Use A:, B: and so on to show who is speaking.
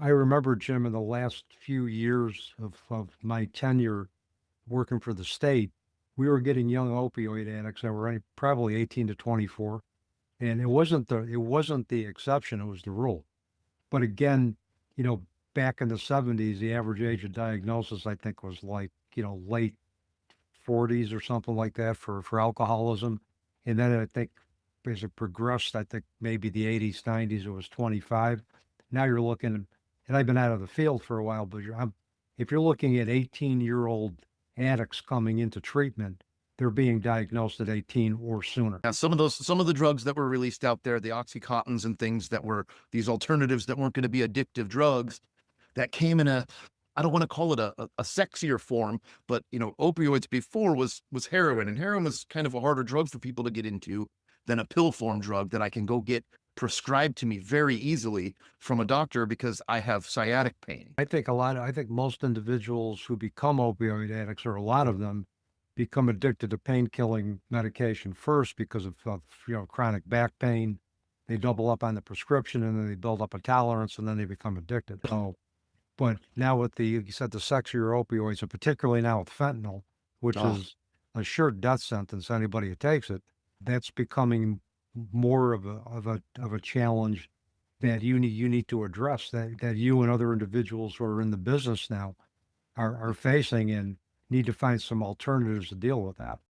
A: I remember, Jim, in the last few years of my tenure working for the state, we were getting young opioid addicts that were probably 18 to 24. And it wasn't the exception, it was the rule. But again, you know, back in the 70s, the average age of diagnosis, I think, was like, late 40s or something like that for alcoholism. And then I think as it progressed, I think maybe the 80s, 90s, it was 25. Now you're looking, and I've been out of the field for a while, but if you're looking at 18-year-old addicts coming into treatment, they're being diagnosed at 18 or sooner.
B: Now, some of the drugs that were released out there, the Oxycontins and things that were these alternatives that weren't going to be addictive drugs, that came in a, I don't want to call it a sexier form, but opioids before was heroin, and heroin was kind of a harder drug for people to get into than a pill form drug that I can go get prescribed to me very easily from a doctor because I have sciatic pain.
A: I think most individuals who become opioid addicts, or a lot of them, become addicted to pain-killing medication first because of chronic back pain. They double up on the prescription and then they build up a tolerance and then they become addicted. So, but now with you said the sexier opioids, and particularly now with fentanyl, which
B: Oh,
A: is a sure death sentence to anybody who takes it, that's becoming more of a challenge that you need to address, that you and other individuals who are in the business now are facing, and need to find some alternatives to deal with that.